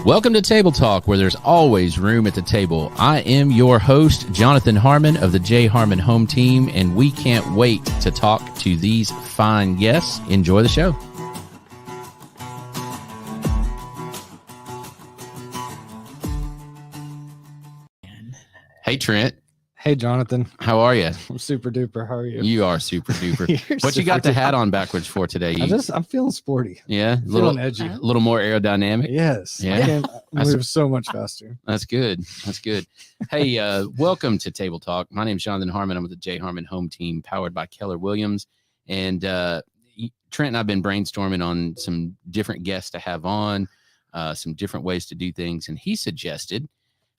Welcome to Table Talk, where there's always room at the table. I am your host, Jonathan Harmon of the J Harmon Home Team, and we can't wait to talk to these fine guests. Enjoy the show. Hey, Trent. Hey, Jonathan. How are you? I'm super duper. How are you? You are super duper. What you got the hat on backwards for today? I'm feeling sporty. Yeah, Feeling edgy. A little more aerodynamic. Yes. Yeah. I can move so much faster. That's good. That's good. Hey, welcome to Table Talk. My name is Jonathan Harmon. I'm with the J Harmon Home Team, powered by Keller Williams. And Trent and I have been brainstorming on some different guests to have on, some different ways to do things. And he suggested,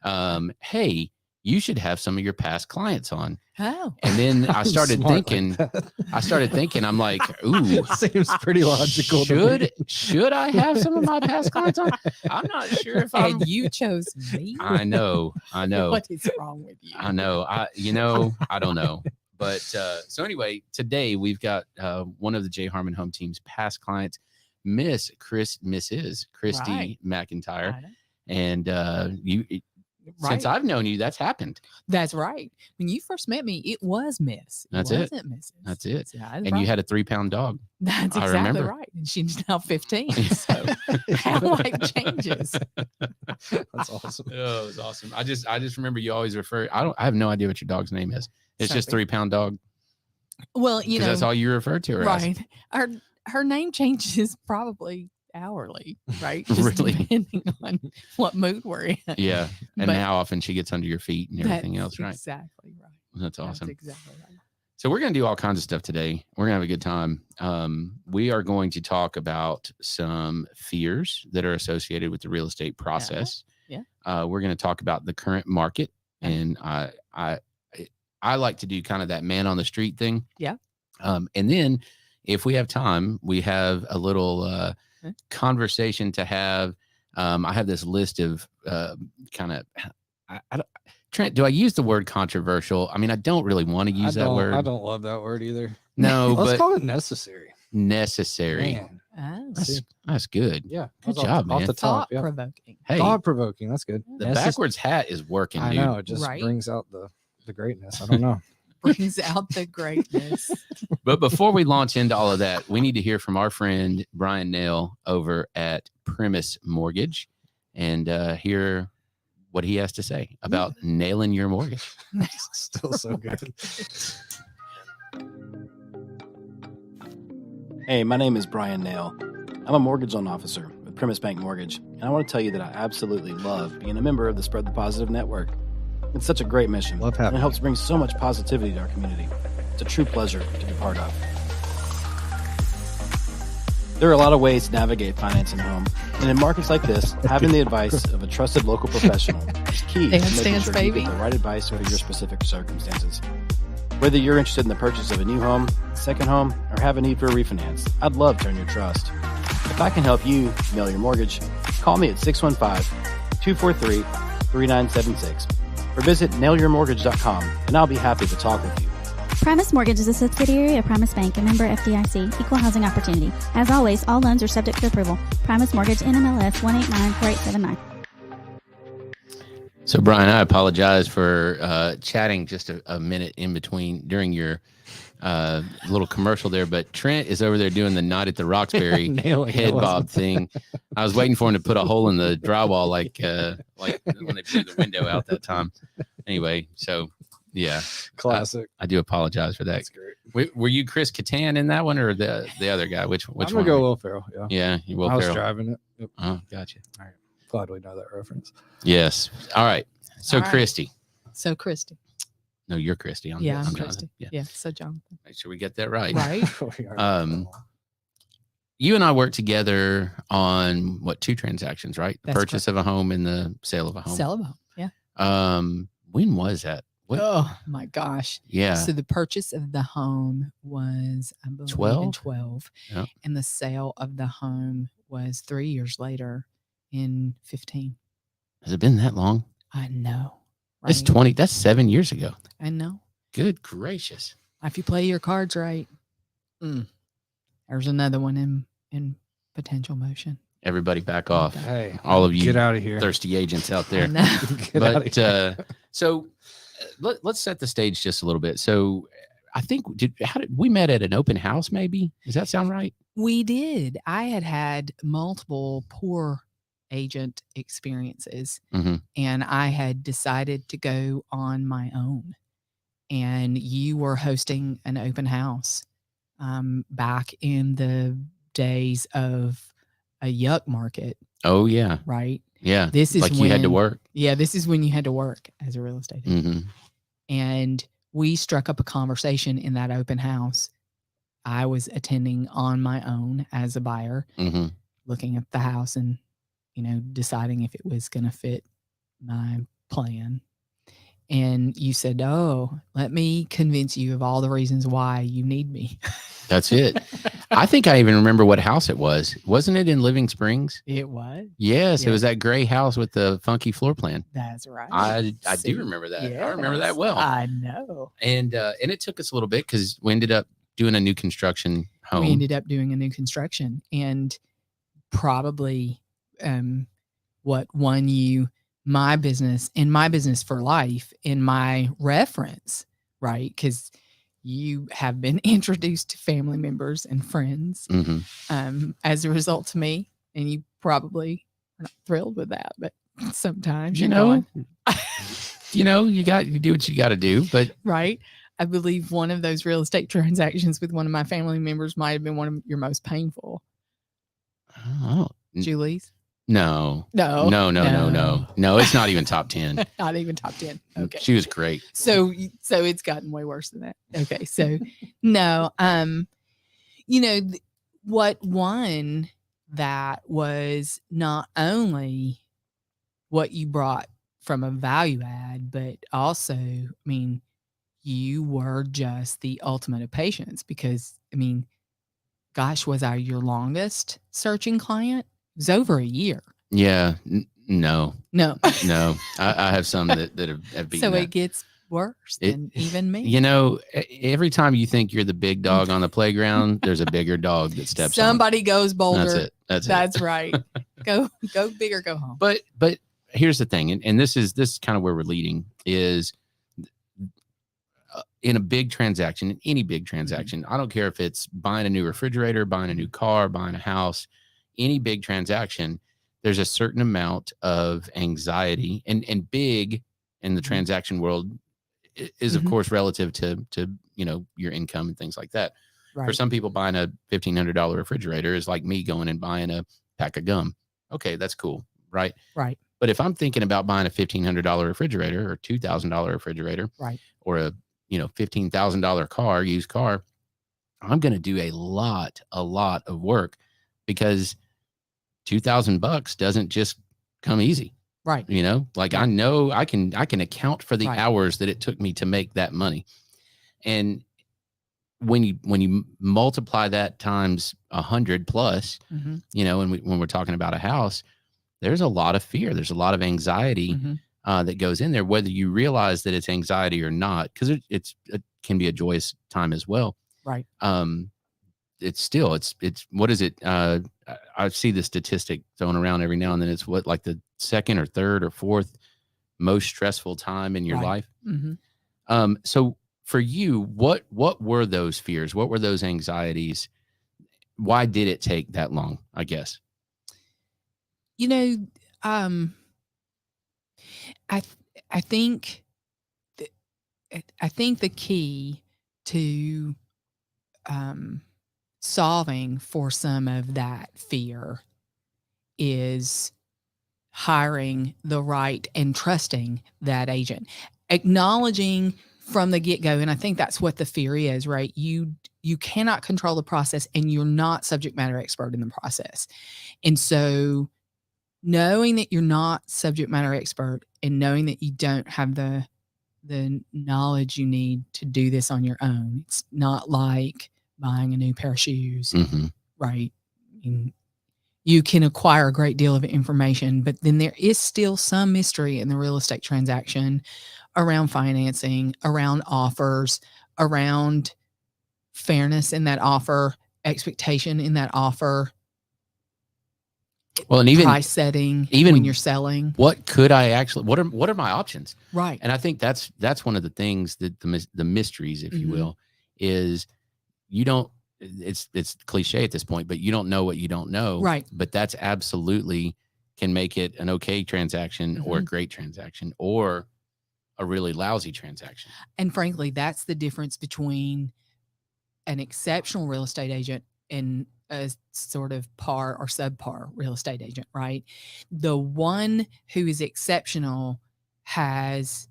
hey, you should have some of your past clients on. Oh. And then I started thinking, I'm like, ooh, seems pretty logical. Should I have some of my past clients on? I'm not sure if I'm. And you chose me. I know. What is wrong with you? I know. I don't know. But so anyway, today we've got one of the J Harmon Home Team's past clients, Mrs. Christie McIntyre. And since I've known you, that's happened. That's right. When you first met me, it was Miss. That's it. Wasn't Mrs. That's it. Yeah, and you had a 3-pound dog. That's I exactly remember. right. And she's now 15. So how life changes. That's awesome. Oh, it was awesome. I just remember you always refer. I have no idea what your dog's name is. It's just 3-pound dog. Well, you know, that's all you refer to her as. Right. Her name changes probably hourly, right? Just Really? depending on what mood we're in. Yeah. And But how often she gets under your feet and everything else, right? Exactly right. That's awesome. That's exactly right. So we're going to do all kinds of stuff today. We're going to have a good time. We are going to talk about some fears that are associated with the real estate process. Yeah. We're going to talk about the current market. And I like to do kind of that man on the street thing. Yeah. And then if we have time, we have a little conversation to have. I have this list of kind of, Trent, do I use the word controversial? I mean, I don't really want to use that word. I don't love that word either. No, Let's but call it necessary. Necessary. Man. That's good. Yeah. Good job, man. Off the top. Yeah. Thought-provoking. Hey, Thought-provoking. That's good. the backwards hat is working, I dude. know. It just brings out the greatness. I don't know. Brings out the greatness. But before we launch into all of that, we need to hear from our friend Bryan Nale over at Primis Mortgage and hear what he has to say about nailing your mortgage. Still so good. Hey, my name is Bryan Nale. I'm a mortgage loan officer with Primis Bank Mortgage, and I want to tell you that I absolutely love being a member of the Spread the Positive Network. It's such a great mission, and it helps bring so much positivity to our community. It's a true pleasure to be part of. There are a lot of ways to navigate financing a home, and in markets like this, having the advice of a trusted local professional is key to making sure you get the right advice for your specific circumstances. Whether you're interested in the purchase of a new home, second home, or have a need for a refinance, I'd love to earn your trust. If I can help you nail your mortgage, call me at 615-243-3976 or visit nailyourmortgage.com, and I'll be happy to talk with you. Primis Mortgage is a subsidiary of Primis Bank, a member FDIC, equal housing opportunity. As always, all loans are subject to approval. Primis Mortgage, NMLS 1894879. So, Bryan, I apologize for chatting just a minute in between during your little commercial there, but Trent is over there doing the Night at the Roxbury head bob thing. I was waiting for him to put a hole in the drywall like when they blew the window out that time. Anyway, so yeah, classic. I do apologize for that. That's great. Were you Chris Kattan in that one or the other guy? Which I'm one? gonna go Will Ferrell. Yeah, Will I was Ferrell. driving it. Yep. Oh, gotcha. All right. Glad we know that reference. Yes. All right. So, All right. Christy. So Christy. No, you're Christy. I'm I'm Jonathan. Christy. Yeah. So Jonathan. Make sure we get that right. Right. You and I worked together on 2 transactions, right? The That's purchase of a home and the sale of a home. Sell a home. Yeah. When was that? Oh my gosh. Yeah. So the purchase of the home was, I believe, 12? in 12. Yep. And the sale of the home was 3 years later in 15. Has it been that long? I know. That's right? That's 7 years ago. I know. Good gracious. If you play your cards right, there's another one in potential motion. Everybody back off. Hey, All of you get out of here. thirsty agents out I there. know. Get out of But here. so let's set the stage just a little bit. So I think how did we met at an open house? Maybe, does that sound right? We did. I had multiple poor agent experiences, Mm-hmm. and I had decided to go on my own. And you were hosting an open house back in the days of a yuck market, Oh yeah, right? yeah. This is like you had to when- work. Yeah, this is when you had to work as a real estate agent. Mm-hmm. And we struck up a conversation in that open house. I was attending on my own as a buyer, Mm-hmm. looking at the house and, deciding if it was going to fit my plan. And you said, "Oh, let me convince you of all the reasons why you need me." That's it. I think I even remember what house it was. Wasn't it in Living Springs? It was. Yes, Yeah. it was that gray house with the funky floor plan. That's right. I See? do remember that. I remember that Yes, well. I know. And it took us a little bit because we ended up doing a new construction home. We ended up doing a new construction, and probably what won you my business for life in my reference, right? Because you have been introduced to family members and friends Mm-hmm. as a result to me, and you probably are not thrilled with that, but sometimes You you're know, going, you do what you got to do, but right? I believe one of those real estate transactions with one of my family members might have been one of your most painful. oh, Julie's? no, No. no, it's not even top 10. Not even top 10. Okay. She was great. So it's gotten way worse than that. Okay. So no, what won that was not only what you brought from a value add, but also, you were just the ultimate of patience because, gosh, was I your longest searching client? It was over a year. Yeah. No. No. I have some that have beaten So that. it gets worse than even me. Every time you think you're the big dog on the playground, there's a bigger dog that steps on. Somebody goes bolder. That's it. That's right. Go big or go home. But here's the thing, and this is kind of where we're leading is in a big transaction, in any big transaction, I don't care if it's buying a new refrigerator, buying a new car, buying a house, any big transaction, there's a certain amount of anxiety and big in the transaction world is of course relative to your income and things like that. Right. For some people, buying a $1,500 refrigerator is like me going and buying a pack of gum. Okay, that's cool, right? Right. But if I'm thinking about buying a $1,500 refrigerator or $2,000 refrigerator, right, or a $15,000 used car, I'm going to do a lot of work because $2,000 doesn't just come easy. Right. I know I can account for the Right. hours that it took me to make that money. And when you multiply that times 100 plus, mm-hmm. when we're talking about a house, there's a lot of fear. There's a lot of anxiety that goes in there, whether you realize that it's anxiety or not, because it can be a joyous time as well. Right. It's what is it? I see the statistic thrown around every now and then. It's like the second or third or fourth most stressful time in your life. Mm-hmm. So for you, what were those fears? What were those anxieties? Why did it take that long, I guess? I think the key to solving for some of that fear is hiring the right and trusting that agent, acknowledging from the get-go. And I think that's what the fear is, right? You cannot control the process and you're not subject matter expert in the process. And so knowing that you're not subject matter expert and knowing that you don't have the knowledge you need to do this on your own, it's not like buying a new pair of shoes, right? You can acquire a great deal of information, but then there is still some mystery in the real estate transaction around financing, around offers, around fairness in that offer, expectation in that offer. Well, and even price setting, even when you're selling. What could I actually? What are my options? Right. And I think that's one of the things that the mysteries, if you Mhm. will, is you don't. It's cliche at this point, but you don't know what you don't know. Right. But that's absolutely can make it an okay transaction or a Mhm. great transaction or a really lousy transaction. And frankly, that's the difference between an exceptional real estate agent and a sort of par or subpar real estate agent, right? The one who is exceptional has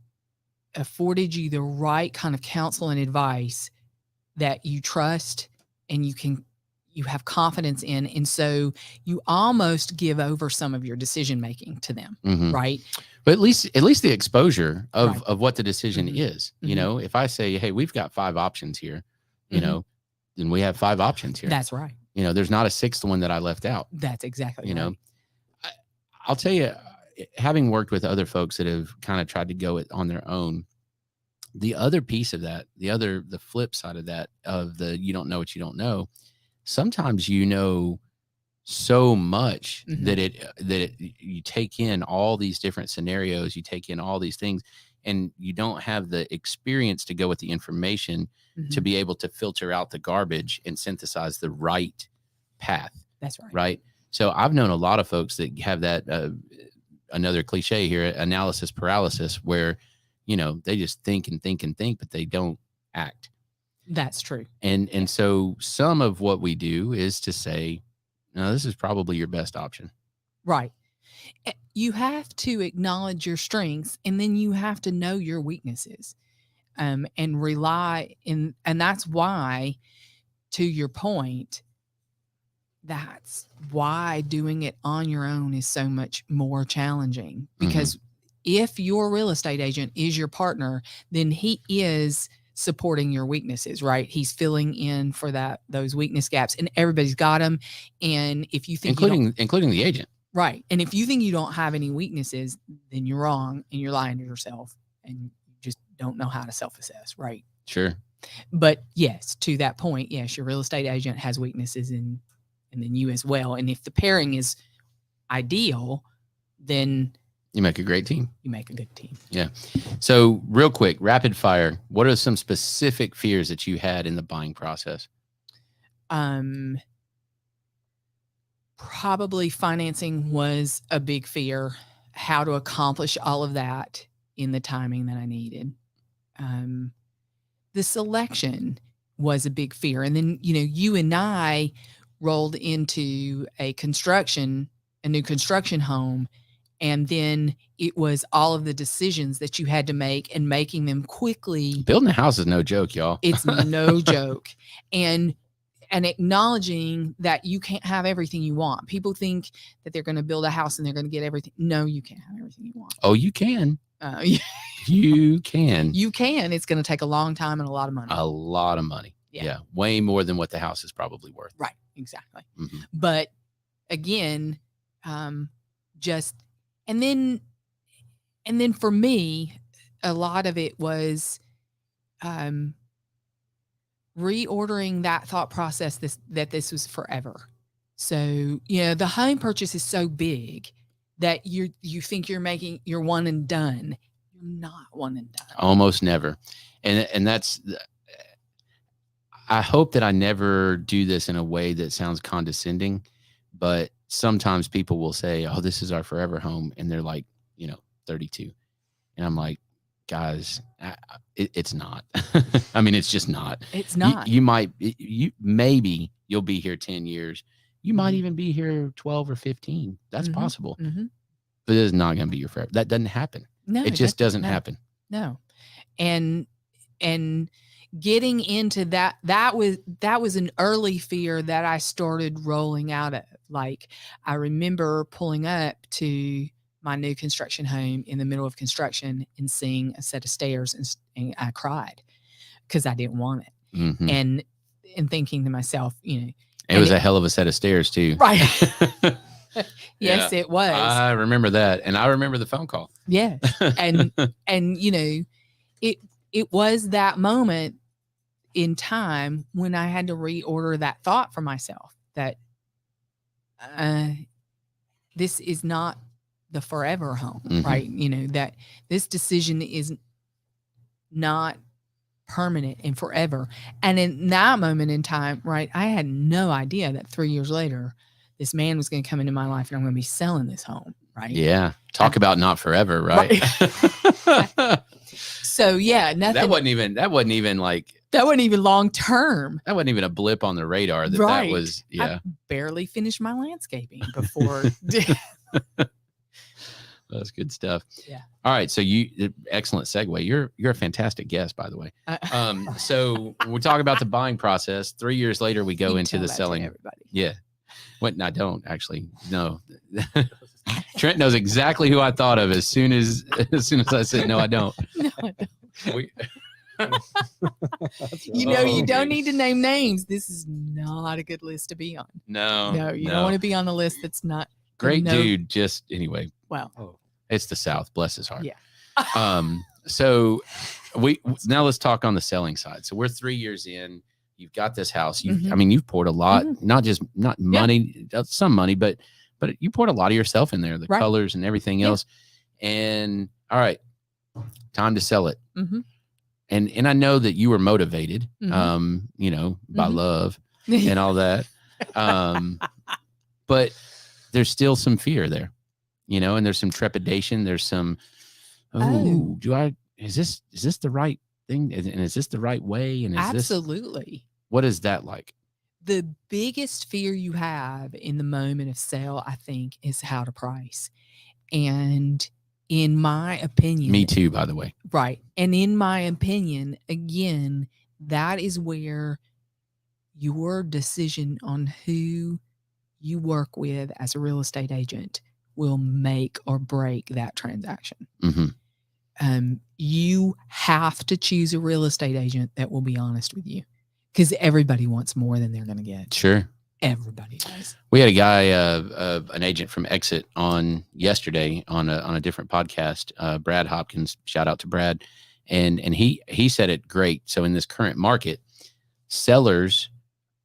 afforded you the right kind of counsel and advice that you trust and you have confidence in. And so you almost give over some of your decision making to them, Mhm. right? But at least the exposure of Right. of what the decision Mhm. is. You Mhm. know, if I say, hey, we've got 5 options here, you Mhm. know, then we have 5 options here. That's right. You know, there's not a 6th one that I left out. That's exactly You right. know, I'll tell you, having worked with other folks that have kind of tried to go it on their own, the other piece of that, the flip side of that, of the you don't know what you don't know, sometimes you know so much Mhm. that you take in all these different scenarios, you take in all these things, and you don't have the experience to go with the information to Mhm. be able to filter out the garbage and synthesize the right path. That's right. Right. So I've known a lot of folks that have that, another cliche here, analysis paralysis, where, you know, they just think and think and think, but they don't act. That's true. And so some of what we do is to say, no, this is probably your best option. Right. You have to acknowledge your strengths, and then you have to know your weaknesses, and rely in. And that's why, to your point, that's why doing it on your own is so much more challenging. Because if your real estate agent is your partner, then he is supporting your weaknesses, right? He's filling in for those weakness gaps, and everybody's got them. And if you think including the agent. right. And if you think you don't have any weaknesses, then you're wrong and you're lying to yourself and you just don't know how to self-assess, right? Sure. But yes, to that point, yes, your real estate agent has weaknesses and then you as well. And if the pairing is ideal, then you make a great team. You make a good team. Yeah. So real quick, rapid fire, what are some specific fears that you had in the buying process? Probably financing was a big fear. How to accomplish all of that in the timing that I needed. The selection was a big fear. And then, you know, you and I rolled into a new construction home. And then it was all of the decisions that you had to make and making them quickly. Building a house is no joke, y'all. It's no joke. And acknowledging that you can't have everything you want. People think that they're going to build a house and they're going to get everything. No, you can't have everything you want. Oh, you can. You can. You can. It's going to take a long time and a lot of money. A lot of money. Yeah. Way more than what the house is probably worth. Right. Exactly. Mm-hmm. But again, and then for me, a lot of it was reordering that thought process that this was forever. So, you know, the home purchase is so big that you think you're one and done. You're not one and done. Almost never. And that's, I hope that I never do this in a way that sounds condescending, but sometimes people will say, oh, this is our forever home. And they're like, 32. And I'm like, guys, it's not. I mean, it's just not. It's not. Maybe you'll be here 10 years. You might even be here 12 or 15. That's possible. Mm-hmm. But it's not going to be your forever. That doesn't happen. No, it just doesn't happen. No. And getting into that was an early fear that I started rolling out of. Like, I remember pulling up to my new construction home in the middle of construction and seeing a set of stairs and I cried because I didn't want it. Mm-hmm. And thinking to myself, it was a hell of a set of stairs too. Right. Yes, it was. I remember that. And I remember the phone call. Yes. And it was that moment in time when I had to reorder that thought for myself that this is not the forever home, Mhm. right? You know, that this decision is not permanent and forever. And in that moment in time, right, I had no idea that 3 years later, this man was going to come into my life and I'm going to be selling this home, right? Yeah. Talk about not forever, right? So yeah, nothing. That wasn't even like, that wasn't even long term. that wasn't even a blip on the radar that Right. that was. Yeah. I barely finished my landscaping before. That's good stuff. Yeah. All right. So excellent segue. You're a fantastic guest, by the way. So we talk about the buying process. 3 years later, we go into the selling. Everybody. Yeah. What? I don't actually. No. Trent knows exactly who I thought of as soon as I said, no, I don't. No, I don't. We, You know, you Oh, don't need to name names. This is not a good list to be on. no. No, you don't want to be on the list that's not. Great no- dude. Just anyway. Well, Oh, It's the South. Bless his heart. Yeah. So now let's talk on the selling side. So we're 3 years in. You've got this house. Mhm. I mean, you've poured a lot, Mhm. not money, some money, but you poured a lot of yourself in there, the Right. colors and everything Yeah. else. And all right, time to sell it. Mhm. And I know that you were motivated, Mhm. you know, by Mhm. love and all that. But there's still some fear there, you know, and there's some trepidation. There's some, Oh. is this the right thing? And is this the right way? And is this, Absolutely. what is that like? The biggest fear you have in the moment of sale, I think, is how to price. And in my opinion, Me too, by the way. right. And in my opinion, again, that is where your decision on who you work with as a real estate agent will make or break that transaction. Hmm. You have to choose a real estate agent that will be honest with you, because everybody wants more than they're going to get. Sure. Everybody does. We had a guy, an agent from Exit on yesterday on a different podcast, Brad Hopkins, shout out to Brad. And he said it great. So in this current market, sellers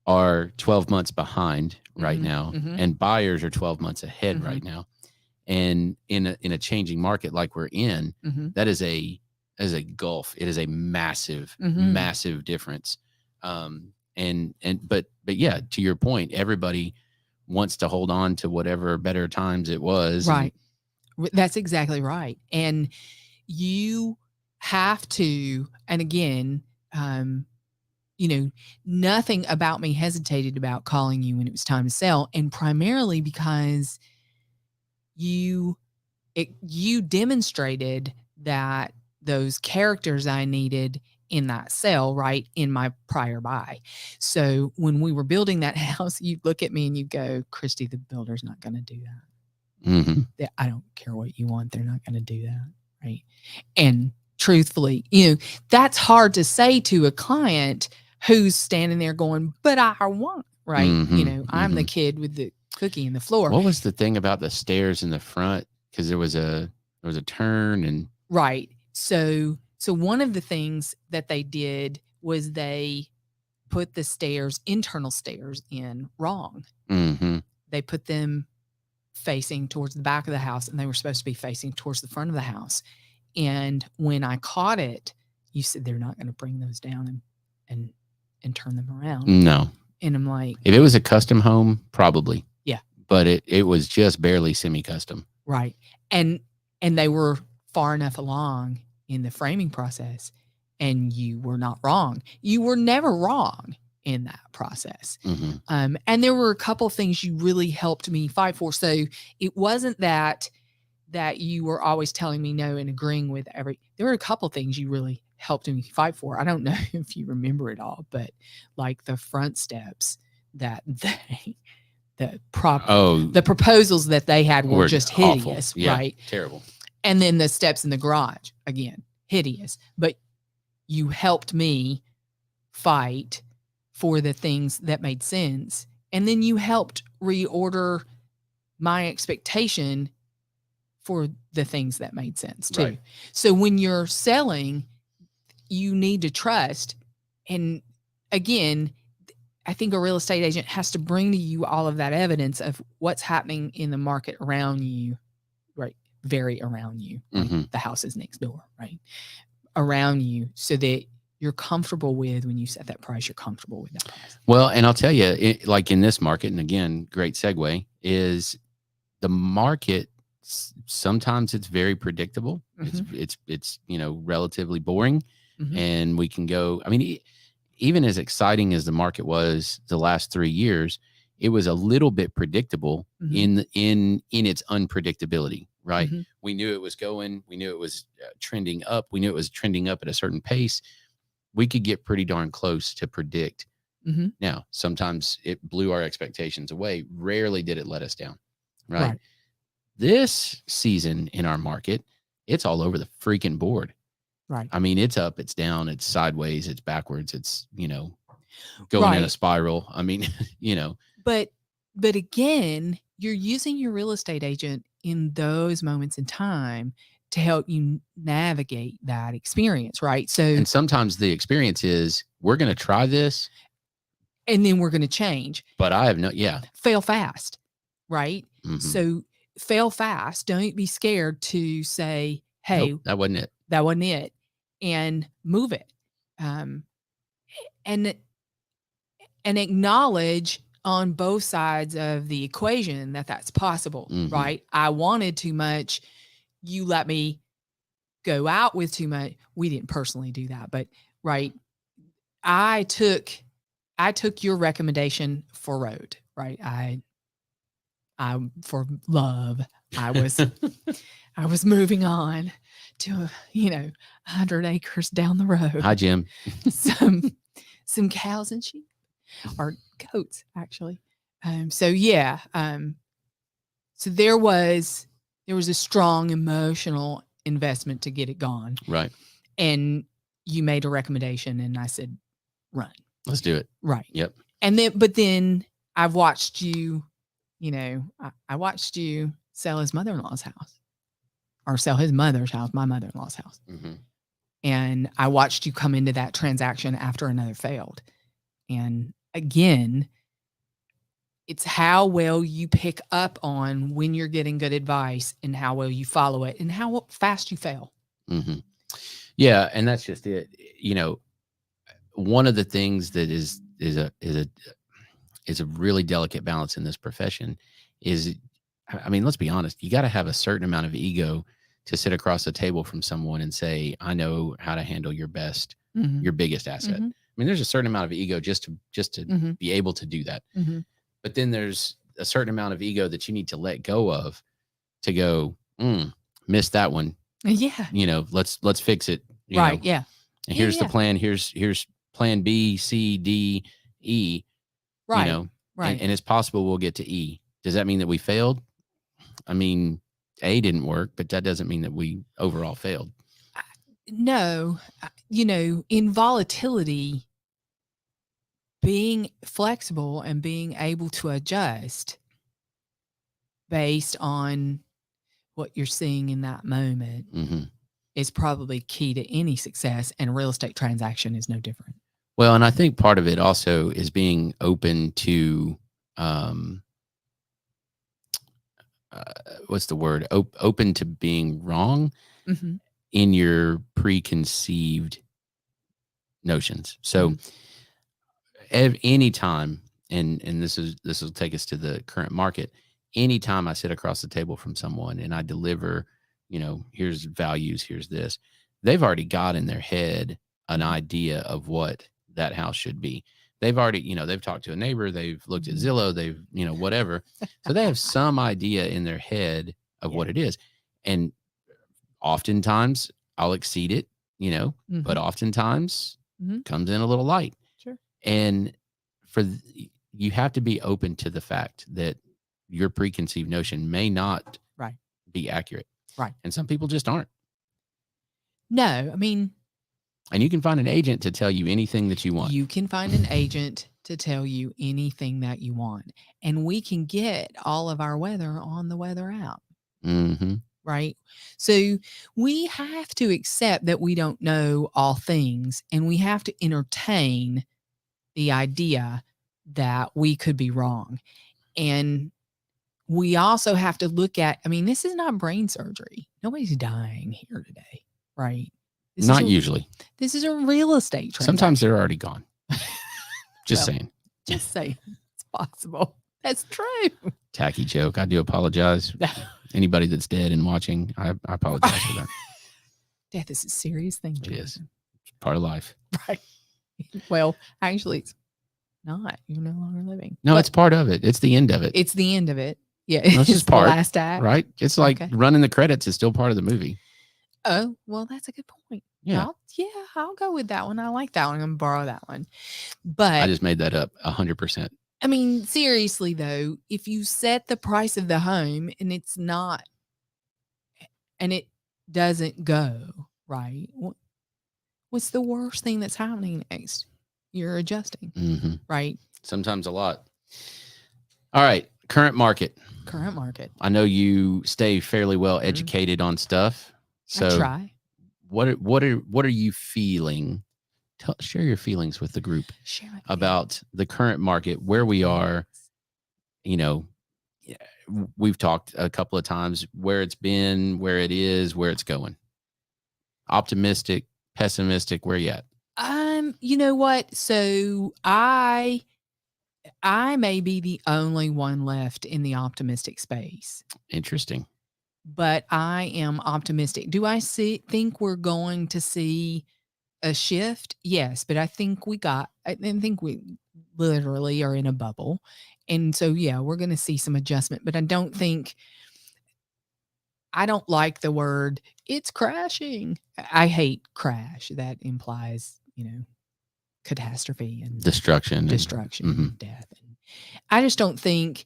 are 12 months behind right Mhm, now, mhm. and buyers are 12 months ahead Mhm. right now. And in a changing market like we're in, Mhm. that is a gulf. It is a massive, Mhm. massive difference. But yeah, to your point, everybody wants to hold on to whatever better times it was. Right. That's exactly right. And you have to, and again, you know, nothing about me hesitated about calling you when it was time to sell. And primarily because you demonstrated that those characters I needed in that sale, right, in my prior buy. So when we were building that house, you'd look at me and you'd go, Christy, the builder's not going to do that. Mm-hmm. I don't care what you want. They're not going to do that. Right. And truthfully, you know, that's hard to say to a client who's standing there going, but I want, right. Mhm, You know, I'm the kid with the cookie in the floor. What was the thing about the stairs in the front? Because there was a turn and right. So one of the things that they did was they put the stairs, internal stairs, in wrong. Mhm. They put them facing towards the back of the house, and they were supposed to be facing towards the front of the house. And when I caught it, you said they're not going to bring those down and turn them around. No. And I'm like, If it was a custom home, probably. Yeah. But it was just barely semi-custom. right. And they were far enough along in the framing process, and you were not wrong. You were never wrong in that process. Mm-hmm. And there were a couple of things you really helped me fight for. So it wasn't that you were always telling me no and agreeing with there were a couple of things you really helped me fight for. I don't know if you remember it all, but like the front steps that the proposals that they had were just awful. hideous, Yeah, right? terrible. And then the steps in the garage, again, hideous. But you helped me fight for the things that made sense. And then you helped reorder my expectation for the things that made sense too. Right. So when you're selling, you need to trust. And again, I think a real estate agent has to bring to you all of that evidence of what's happening in the market around you, right? Very around you. Like the house is next door, right? Around you, so that you're comfortable with, when you set that price, you're comfortable with that price. Well, and I'll tell you, like in this market, and again, great segue, is the market, sometimes it's very predictable. It's relatively boring, and we can go, I mean, even as exciting as the market was the last 3 years, it was a little bit predictable in its unpredictability, right? We knew it was going, we knew it was trending up, we knew it was trending up at a certain pace. We could get pretty darn close to predict. Now, sometimes it blew our expectations away. Rarely did it let us down, right? This season in our market, it's all over the freaking board. Right. I mean, it's up, it's down, it's sideways, it's backwards, it's, going in a spiral. I mean, But again, you're using your real estate agent in those moments in time to help you navigate that experience, right? So, and sometimes the experience is, we're going to try this, and then we're going to change. But I have fail fast, right? So fail fast. Don't be scared to say, hey, nope, that wasn't it. That wasn't it. And move it. And acknowledge on both sides of the equation that that's possible, right? I wanted too much. You let me go out with too much. We didn't personally do that, but right. I took your recommendation for road, right? I for love, I was moving on to 100 acres down the road. Hi, Jim. some cows and sheep, or goats, actually. So there was a strong emotional investment to get it gone, right? And you made a recommendation, and I said, run. Let's do it. Right. Yep. And then I've watched you, I watched you sell his mother-in-law's house, or sell his mother's house, my mother-in-law's house. And I watched you come into that transaction after another failed. And again, it's how well you pick up on when you're getting good advice, and how well you follow it, and how fast you fail. Yeah. And that's just it. One of the things that is a really delicate balance in this profession is, I mean, let's be honest, you got to have a certain amount of ego to sit across the table from someone and say, I know how to handle your biggest asset. I mean, there's a certain amount of ego just to be able to do that. But then there's a certain amount of ego that you need to let go of to go, missed that one. Yeah. Let's fix it. Right. Yeah. And here's the plan. Here's plan B, C, D, E. Right. Right. And it's possible we'll get to E. Does that mean that we failed? I mean, A didn't work, but that doesn't mean that we overall failed. No. In volatility, being flexible and being able to adjust based on what you're seeing in that moment is probably key to any success, and a real estate transaction is no different. Well, and I think part of it also is being open to, what's the word? Open to being wrong in your preconceived notions. So anytime, and this will take us to the current market. Anytime I sit across the table from someone and I deliver, here's values, here's this, they've already got in their head an idea of what that house should be. They've already, they've talked to a neighbor, they've looked at Zillow, they've, whatever. So they have some idea in their head of what it is. And oftentimes I'll exceed it, but oftentimes comes in a little light. Sure. And you have to be open to the fact that your preconceived notion may not be accurate. Right. And some people just aren't. No, I mean. And you can find an agent to tell you anything that you want. You can find an agent to tell you anything that you want. And we can get all of our weather on the weather app. Right. So we have to accept that we don't know all things, and we have to entertain the idea that we could be wrong. And we also have to look at, I mean, this is not brain surgery. Nobody's dying here today, right? Not usually. This is a real estate transaction. Sometimes they're already gone. Just saying. Just saying. It's possible. That's true. Tacky joke. I do apologize. Anybody that's dead and watching, I apologize for that. Death is a serious thing. It is. It's part of life. Right. Well, actually, it's not. You're no longer living. No, But it's part of it. It's the end of it. it's the end of it. Yeah. No, it's It's just the part, last act. right? It's like Okay. running the credits is still part of the movie. Oh, well, that's a good point. Yeah. I'll go with that one. I like that one. I'm going to borrow that one. But I just made that up 100%. I mean, seriously though, if you set the price of the home and it's not, and it doesn't go right, what's the worst thing that's happening next? You're adjusting, Mm-hmm. right? Sometimes a lot. All right. Current market. Current market. I know you stay fairly well educated on stuff. So I try. what are you feeling? Share your feelings with the group Share my about the current market, where we are. You know, we've talked a couple of times where it's been, where it is, where it's going. Optimistic, pessimistic, where you at? You know what? So I may be the only one left in the optimistic space, Interesting. but I am optimistic. Do I think we're going to see a shift? Yes, but I think we literally are in a bubble. And so, yeah, we're going to see some adjustment, but I don't like the word it's crashing. I hate crash. That implies, catastrophe and Destruction. and death. And I just don't think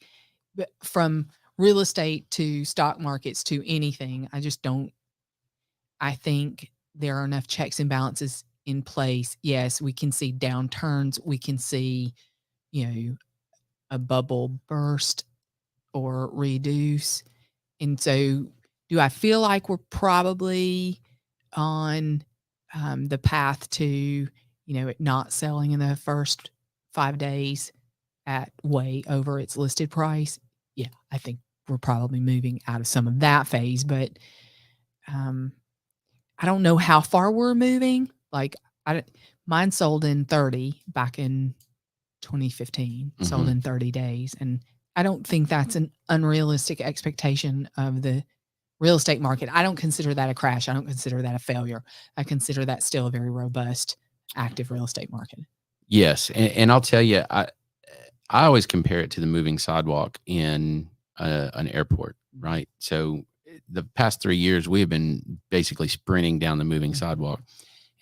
from real estate to stock markets to anything, I think there are enough checks and balances in place. Yes, we can see downturns. We can see, a bubble burst or reduce. And so do I feel like we're probably on the path to, it not selling in the first 5 days at way over its listed price? Yeah, I think we're probably moving out of some of that phase, but I don't know how far we're moving. Like mine sold in 30 back in 2015, sold in 30 days. And I don't think that's an unrealistic expectation of the real estate market. I don't consider that a crash. I don't consider that a failure. I consider that still a very robust, active real estate market. Yes. And I'll tell you, I always compare it to the moving sidewalk in an airport, right? So the past 3 years, we have been basically sprinting down the moving sidewalk.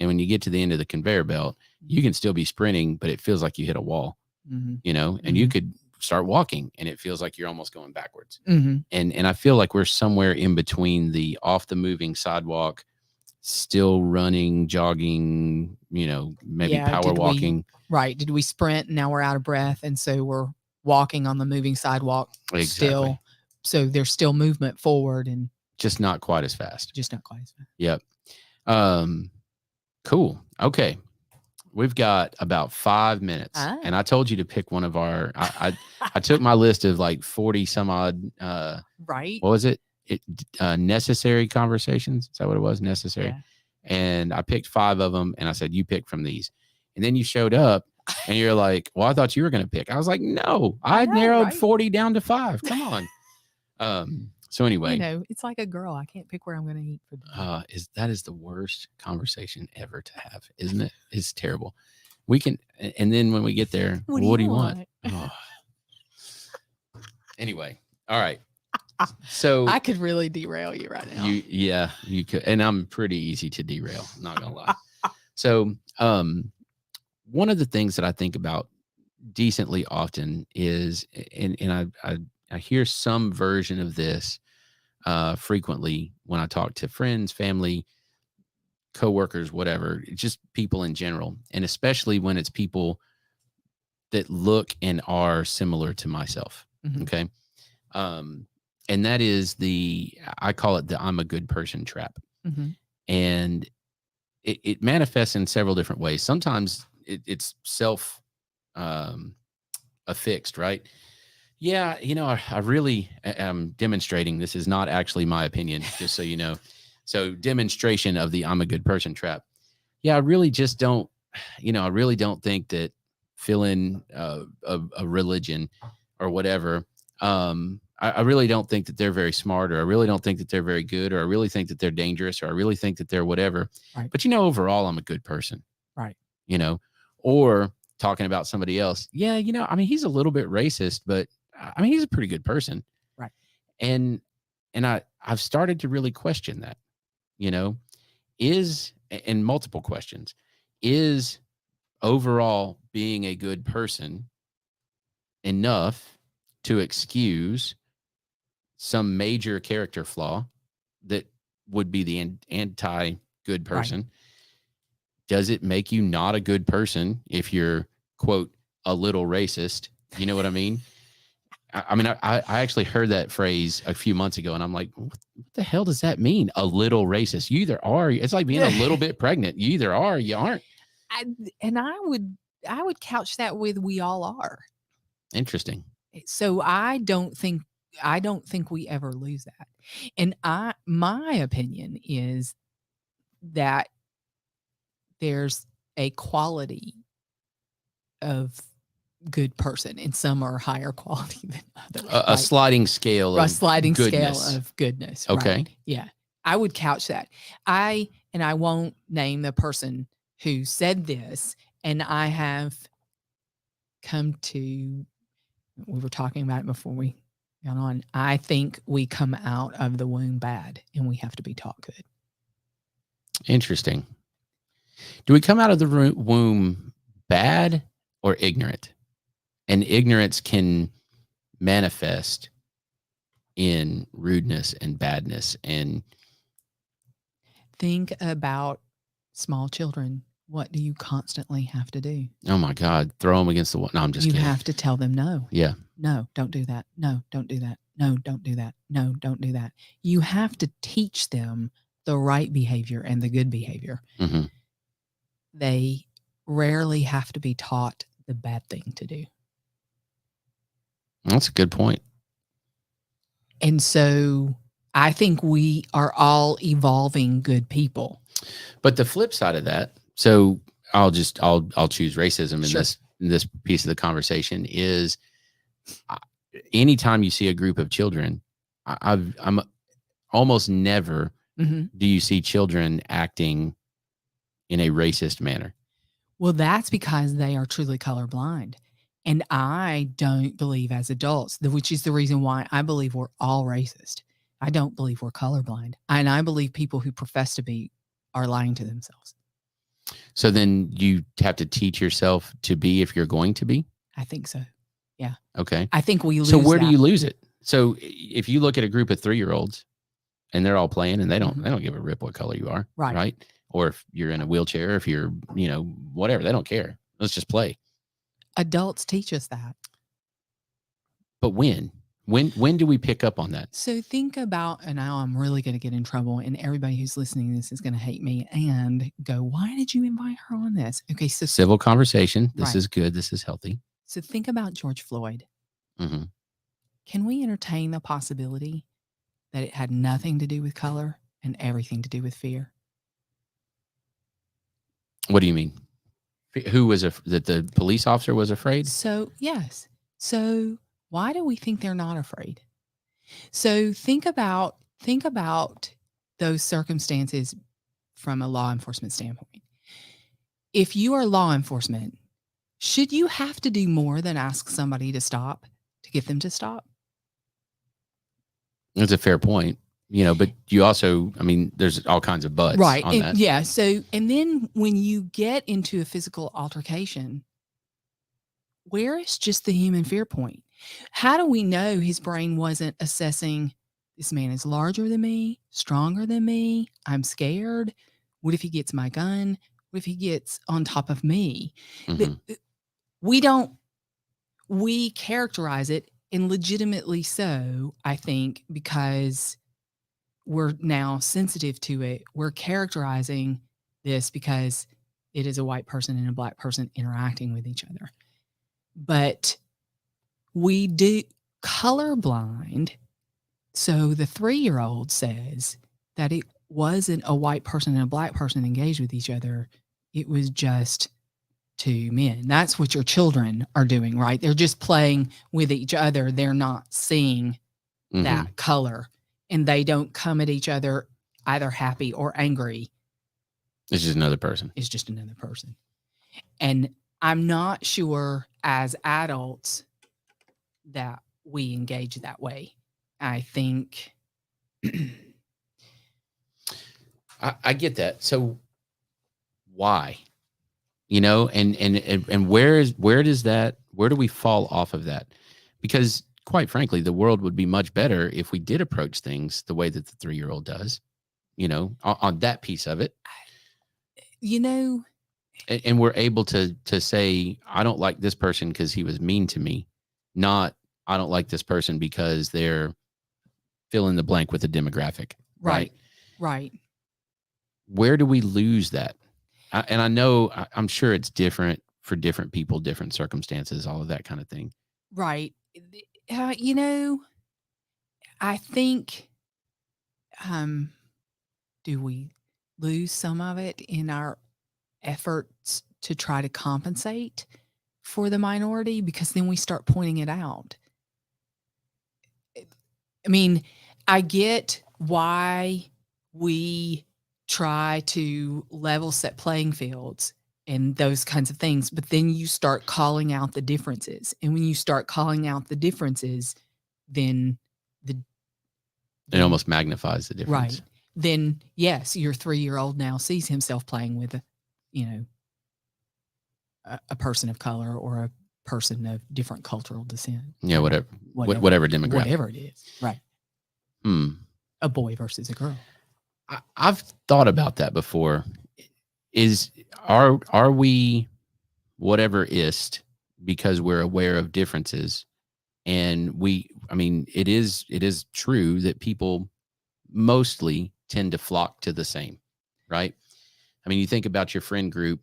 And when you get to the end of the conveyor belt, you can still be sprinting, but it feels like you hit a wall, and you could start walking and it feels like you're almost going backwards. And I feel like we're somewhere in between the off the moving sidewalk, still running, jogging, maybe power walking. Did we sprint and now we're out of breath? And so we're walking on the moving sidewalk still. So there's still movement forward and just not quite as fast. Yep. Cool. Okay. We've got about 5 minutes, and I told you to pick one of our. I took my list of like 40 some odd. Right. What was it? Necessary conversations. Is that what it was? Necessary. Yeah. And I picked 5 of them, and I said, "You pick from these." And then you showed up, and you're like, "Well, I thought you were going to pick." I was like, "No, I narrowed 40 down to 5. Come on." So anyway, it's like a girl. I can't pick where I'm going to eat for dinner. That is the worst conversation ever to have, isn't it? It's terrible. We can, and then when we get there, what do you want? Oh. Anyway, all right. So I could really derail you right now. You could, and I'm pretty easy to derail. Not gonna lie. So, one of the things that I think about decently often is, and I hear some version of this frequently when I talk to friends, family, coworkers, whatever, just people in general, and especially when it's people that look and are similar to myself. Okay. And that is I call it the I'm a good person trap. And it manifests in several different ways. Sometimes it's self affixed, right? Yeah, I really am demonstrating. This is not actually my opinion, just so you know. So demonstration of the I'm a good person trap. Yeah, I really just don't, I really don't think that fill in a religion or whatever. I really don't think that they're very smart, or I really don't think that they're very good, or I really think that they're dangerous, or I really think that they're whatever. Right. But, overall, I'm a good person. Right. Or talking about somebody else. Yeah, he's a little bit racist, but he's a pretty good person. Right. And I've started to really question that, and multiple questions. Is overall being a good person enough to excuse some major character flaw that would be the anti-good person? Right. Does it make you not a good person if you're, quote, a little racist? You know what I mean? I actually heard that phrase a few months ago, and I'm like, what the hell does that mean? A little racist. You either are. It's like being a little bit pregnant. You either are or you aren't. I would couch that with we all are. Interesting. So I don't think we ever lose that. And my opinion is that there's a quality of good person, and some are higher quality than others. A sliding scale of goodness. Okay. Right? Yeah. I would couch that. I won't name the person who said this, and I have come to, we were talking about it before we got on. I think we come out of the womb bad, and we have to be taught good. Interesting. Do we come out of the womb bad or ignorant? And ignorance can manifest in rudeness and badness. And think about small children. What do you constantly have to do? Oh my God, throw them against the wall. No, I'm just kidding. You have to tell them no. Yeah. No, don't do that. No, don't do that. No, don't do that. No, don't do that. You have to teach them the right behavior and the good behavior. Mm-hmm. They rarely have to be taught the bad thing to do. That's a good point. And so I think we are all evolving good people. But the flip side of that, so I'll choose racism in this piece of the conversation, is anytime you see a group of children, I'm almost never do you see children acting in a racist manner. Well, that's because they are truly colorblind. And I don't believe as adults, which is the reason why I believe we're all racist. I don't believe we're colorblind. And I believe people who profess to be are lying to themselves. So then you have to teach yourself to be if you're going to be? I think so. Yeah. Okay. I think we lose. So where do you lose it? So if you look at a group of 3-year-olds and they're all playing and they don't give a rip what color you are. Right. Or if you're in a wheelchair, if you're, whatever, they don't care. Let's just play. Adults teach us that. But when do we pick up on that? So think about, and now I'm really going to get in trouble, and everybody who's listening to this is going to hate me and go, why did you invite her on this? Okay. So civil conversation. This is good. This is healthy. So think about George Floyd. Mm-hmm. Can we entertain the possibility that it had nothing to do with color and everything to do with fear? What do you mean? Who was that the police officer was afraid? So, yes. So why do we think they're not afraid? So think about those circumstances from a law enforcement standpoint. If you are law enforcement, should you have to do more than ask somebody to stop to get them to stop? That's a fair point. But you also, there's all kinds of buts. Right. On that. Yeah. So, and then when you get into a physical altercation, where is just the human fear point? How do we know his brain wasn't assessing, this man is larger than me, stronger than me, I'm scared. What if he gets my gun? What if he gets on top of me? Mm-hmm. We characterize it, and legitimately so, I think, because we're now sensitive to it. We're characterizing this because it is a white person and a black person interacting with each other. But we do colorblind. So the 3-year-old says that it wasn't a white person and a black person engaged with each other. It was just two men. That's what your children are doing, right? They're just playing with each other. They're not seeing that color, and they don't come at each other either happy or angry. It's just another person. It's just another person. And I'm not sure as adults that we engage that way. I think I get that. So why? You know, and where do we fall off of that? Because quite frankly, the world would be much better if we did approach things the way that the 3-year-old does, you know, on that piece of it. You know, and we're able to say, I don't like this person because he was mean to me, not I don't like this person because they're fill in the blank with a demographic. Right. Where do we lose that? And I know, I'm sure it's different for different people, different circumstances, all of that kind of thing. Right. You know, I think, do we lose some of it in our efforts to try to compensate for the minority? Because then we start pointing it out. I mean, I get why we try to level set playing fields and those kinds of things, but then you start calling out the differences. And when you start calling out the differences, then it almost magnifies the difference. Right. Then yes, your 3-year-old now sees himself playing with, you know, a person of color or a person of different cultural descent. Yeah, whatever demographic. Whatever it is. Right. A boy versus a girl. I've thought about that before. Are we whatever ist because we're aware of differences? And it is true that people mostly tend to flock to the same, right? I mean, you think about your friend group,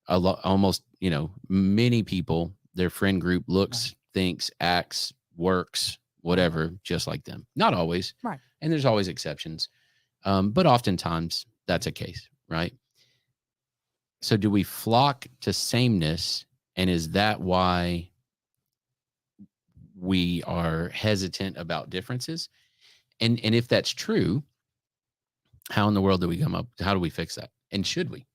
almost, you know, many people, their friend group looks, thinks, acts, works, whatever, just like them. Not always. Right. And there's always exceptions. But oftentimes that's a case, right? So do we flock to sameness? And is that why we are hesitant about differences? And if that's true, how in the world do we how do we fix that? And should we?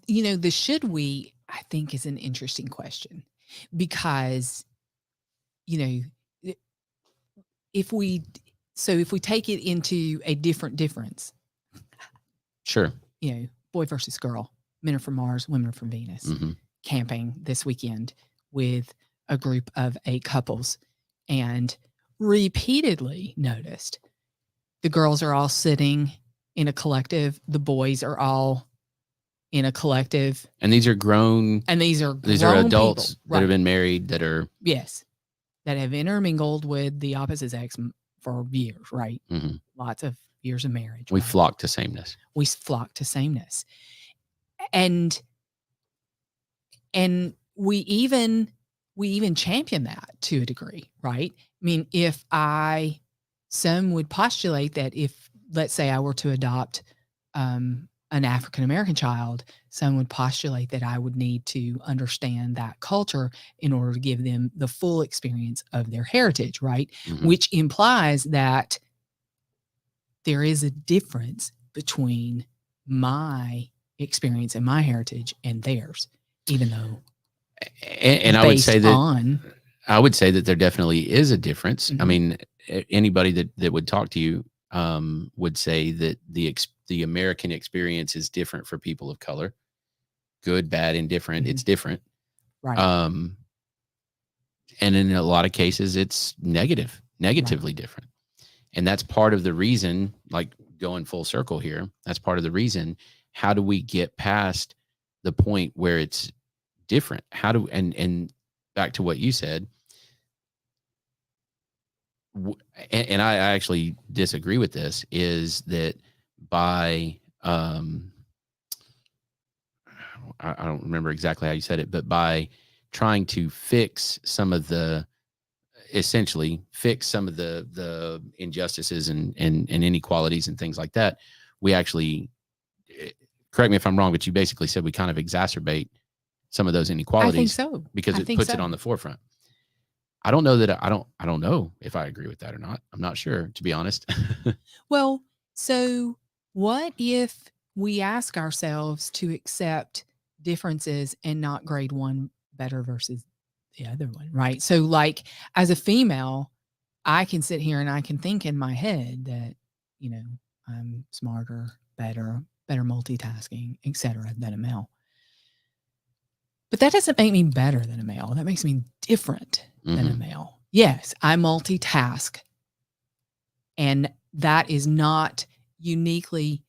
You know, the should we, I think, is an interesting question, because, you know, if we take it into a difference. Sure. You know, boy versus girl, men are from Mars, women are from Venus, camping this weekend with a group of 8 couples, and repeatedly noticed the girls are all sitting in a collective, the boys are all in a collective. And these are grown. And these are adults people, that have been married that are. Yes. That have intermingled with the opposite sex for years, right? Mm-hmm. Lots of years of marriage. We right? flock to sameness. And we even champion that to a degree, right? I mean, some would postulate that if, let's say, I were to adopt an African-American child, some would postulate that I would need to understand that culture in order to give them the full experience of their heritage, right? Mm-hmm. Which implies that there is a difference between my experience and my heritage and theirs, even though and I would say that there definitely is a difference. Mm-hmm. I mean, anybody that would talk to you would say that the American experience is different for people of color. Good, bad, indifferent. Mm-hmm. It's different. Right. And in a lot of cases, it's negatively different. And that's part of the reason, like going full circle here, that's part of the reason, how do we get past the point where it's different? And back to what you said, and I actually disagree with this, is that by, I don't remember exactly how you said it, but by trying to fix some of the injustices and inequalities and things like that, we actually, correct me if I'm wrong, but you basically said we kind of exacerbate some of those inequalities. I think so. Because it puts it on the forefront. I don't know that I don't know if I agree with that or not. I'm not sure, to be honest. Well, so what if we ask ourselves to accept differences and not grade one better versus the other one, right? So like as a female, I can sit here and I can think in my head that, I'm smarter, better multitasking, etc. than a male. But that doesn't make me better than a male. That makes me different than a male. Yes, I multitask. And that is not uniquely,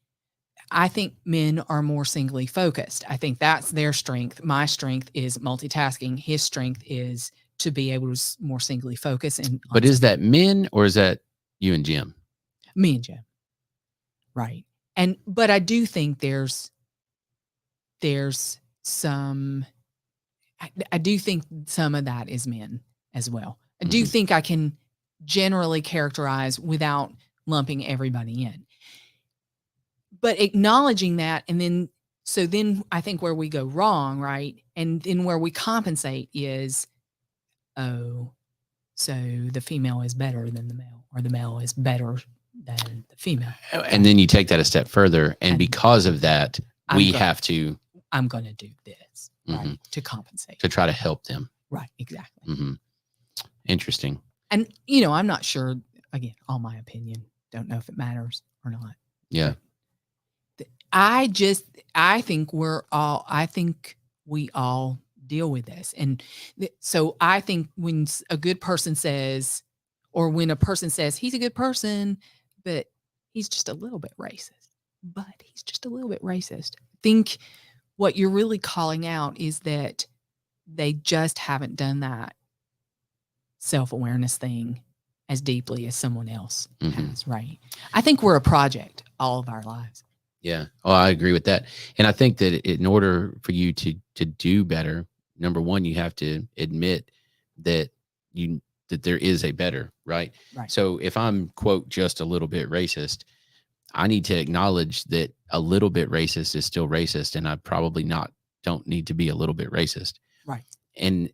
I think men are more singly focused. I think that's their strength. My strength is multitasking. His strength is to be able to more singly focus. But is that men or is that you and Jim? Me and Jim. Right. But I do think there's some, I do think some of that is men as well. I do think I can generally characterize without lumping everybody in. But acknowledging that, and then I think where we go wrong, right? And then where we compensate is, so the female is better than the male, or the male is better than the female. And then you take that a step further, and because of that, I'm going to do this, right, to compensate. To try to help them. Right, exactly. Mm-hmm. Interesting. And, I'm not sure, again, all my opinion, don't know if it matters or not. Yeah. I think we all deal with this. And so I think when a good person says, or when a person says he's a good person, but he's just a little bit racist, I think what you're really calling out is that they just haven't done that self-awareness thing as deeply as someone else has, right? I think we're a project all of our lives. Yeah. Oh, I agree with that. And I think that in order for you to do better, number one, you have to admit that there is a better, right? Right. So if I'm, quote, just a little bit racist, I need to acknowledge that a little bit racist is still racist, and I probably don't need to be a little bit racist. Right. And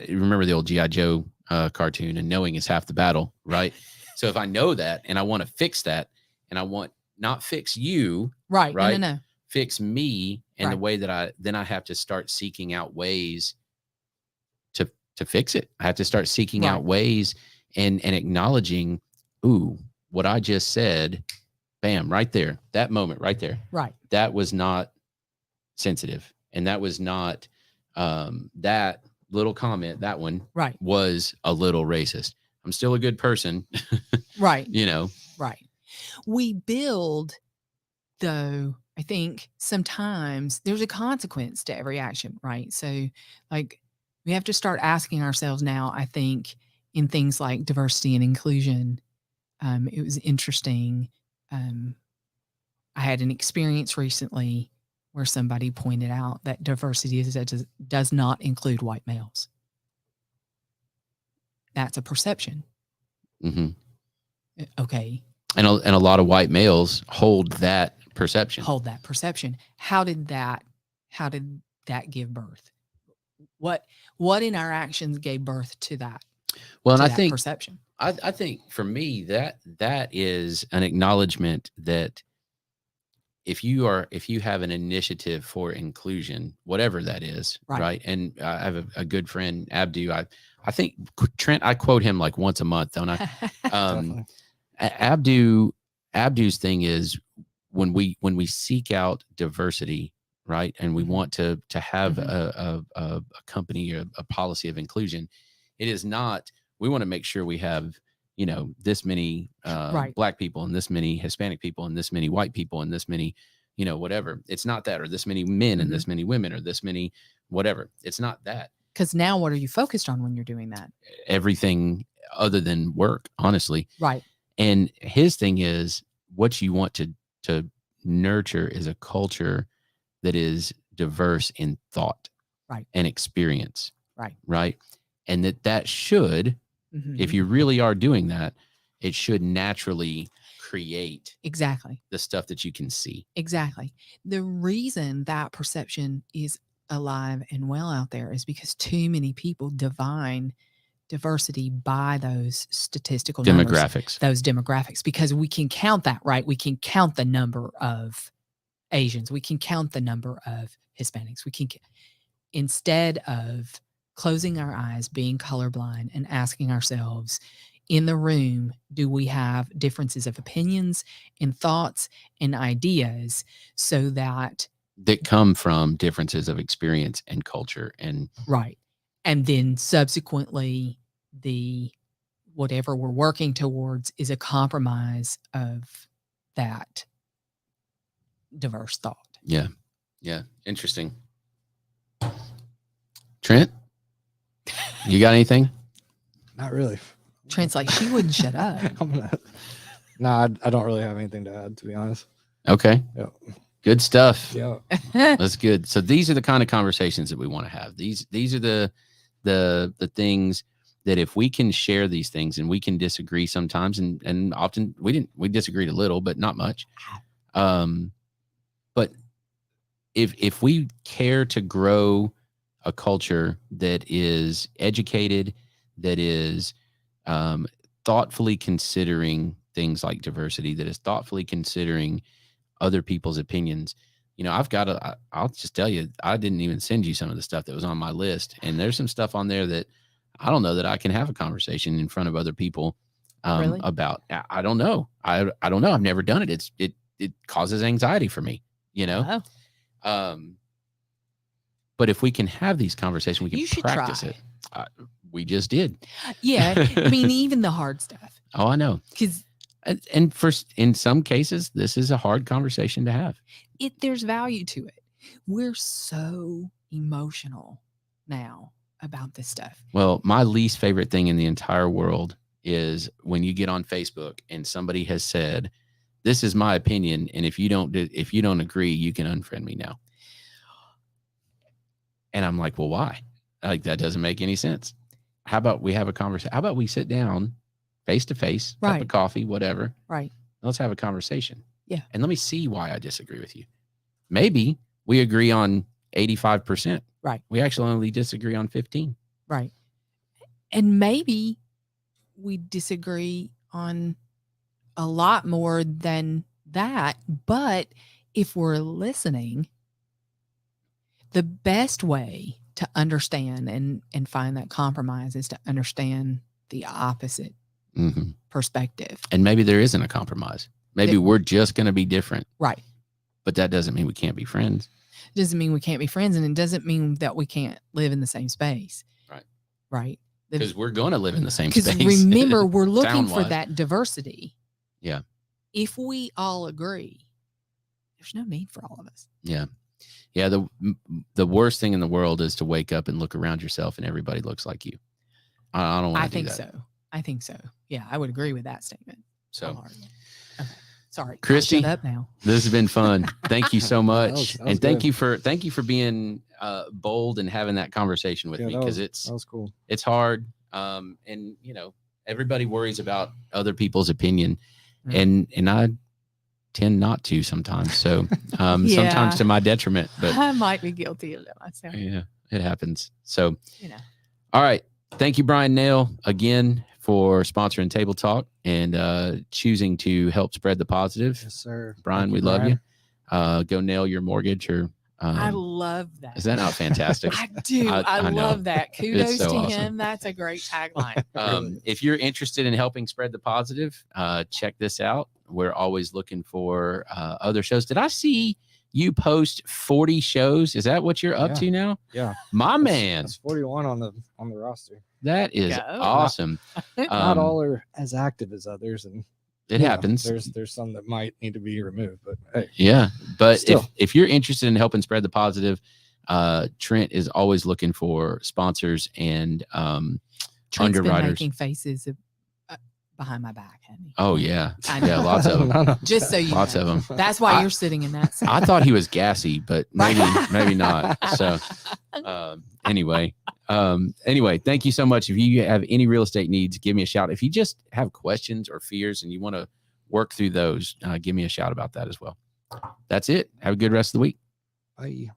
remember the old G.I. Joe cartoon, and knowing is half the battle, right? So if I know that and I want to fix that, and I want not fix you, right? No. Fix me, and the right. way that I have to start seeking out ways to fix it. I have to start seeking out ways and acknowledging, what I just said, bam, right there, that moment right there. Right. That was not sensitive. And that was not, that little comment, that one was a little racist. I'm still a good person. Right. Right. We build, though, I think sometimes there's a consequence to every action, right? So like we have to start asking ourselves now, I think, in things like diversity and inclusion. It was interesting. I had an experience recently where somebody pointed out that diversity does not include white males. That's a perception. Mm-hmm. Okay. And a lot of white males hold that perception. How did that give birth? What in our actions gave birth to that? Well, and I think perception. I think for me that is an acknowledgement that if you have an initiative for inclusion, whatever that is, right? And I have a good friend, Abdu. I think Trent, I quote him like once a month, don't I? Abdu's thing is when we seek out diversity, right, and we want to have a company or a policy of inclusion, it is not. We want to make sure we have this many Black people and this many Hispanic people and this many white people and this many whatever. It's not that, or this many men and this many women, or this many whatever. It's not that. Because now, what are you focused on when you're doing that? Everything other than work, honestly. Right. And his thing is, what you want to nurture is a culture that is diverse in thought, right, and experience. Right. And that should, if you really are doing that, it should naturally create exactly the stuff that you can see. Exactly. The reason that perception is alive and well out there is because too many people define diversity by those statistical Demographics. Those demographics, because we can count that, right? We can count the number of Asians. We can count the number of Hispanics. We can, instead of closing our eyes, being colorblind, and asking ourselves, in the room, do we have differences of opinions and thoughts and ideas so that come from differences of experience and culture and right. And then subsequently, the whatever we're working towards is a compromise of that diverse thought. Yeah. Yeah. Interesting. Trent, you got anything? Not really. Trent's like, she wouldn't shut up. I don't really have anything to add, to be honest. Okay. Yeah. Good stuff. Yeah. That's good. So these are the kind of conversations that we want to have. These are the things that if we can share these things, and we can disagree sometimes, and often we disagreed a little, but not much. But if we care to grow a culture that is educated, that is thoughtfully considering things like diversity, that is thoughtfully considering other people's opinions. I'll just tell you, I didn't even send you some of the stuff that was on my list. And there's some stuff on there that I don't know that I can have a conversation in front of other people Really? About. I don't know. I don't know. I've never done it. It causes anxiety for me, Oh. But if we can have these conversations, we You can should practice try. it. We just did. Yeah. I mean, even the hard stuff. Oh, I know. Because And in some cases, this is a hard conversation to have. there's value to it. We're so emotional now about this stuff. Well, my least favorite thing in the entire world is when you get on Facebook and somebody has said, "This is my opinion, and if you don't agree, you can unfriend me now." And I'm like, "Well, why? Like, that doesn't make any sense. How about we have a conversation? How about we sit down face to face, cup Right. of coffee, whatever. Right. Let's have a conversation. Yeah. And let me see why I disagree with you. Maybe we agree on 85%. Right. We actually only disagree on 15. Right. And maybe we disagree on a lot more than that. But if we're listening, the best way to understand and find that compromise is to understand the opposite Mm-hmm. perspective. And maybe there isn't a compromise. Maybe we're just going to be different. Right. But that doesn't mean we can't be friends. Doesn't mean we can't be friends, and it doesn't mean that we can't live in the same space. Right. Right. Because we're going to live in the same space. Because remember, we're looking for Sound-wise. that diversity. Yeah. If we all agree, there's no need for all of us. Yeah. Yeah. The worst thing in the world is to wake up and look around yourself and everybody looks like you. I don't want to do that. I think so. Yeah, I would agree with that statement. So, wholeheartedly. Okay. Sorry, Christie, I'll shut up now. this has been fun. Thank you so much. That was And thank good. you for being bold and having that conversation with me, because that was cool. it's hard. And everybody worries about other people's opinion, and I tend not to sometimes. So sometimes to my detriment, but I might be guilty of that myself. yeah, it happens. So, You know. all right. Thank you, Bryan Nale, again for sponsoring Table Talk and choosing to help spread the positive. Yes, sir. Bryan, Thank we you, love Bryan. you. Go nail your mortgage, or I love that. is that not fantastic? I do. I know. love that. Kudos so to awesome. him. That's a great tagline. If you're interested in helping spread the positive, check this out. We're always looking for other shows. Did I see you post 40 shows? Is that what you're up to now? Yeah. My man. That's 41 on the roster. That is Go. awesome. Not all are as active as others, and It happens. There's some that might need to be removed, but hey, Yeah. But Still. if you're interested in helping spread the positive, Trent is always looking for sponsors and Trent's been underwriters. making faces behind my back, honey. Oh yeah, I know. yeah, lots of them. No. Just so you Lots know. of them. That's why I- you're sitting in that seat. I thought he was gassy, but maybe not. So anyway, thank you so much. If you have any real estate needs, give me a shout. If you just have questions or fears and you want to work through those, give me a shout about that as well. That's it. Have a good rest of the week. Bye.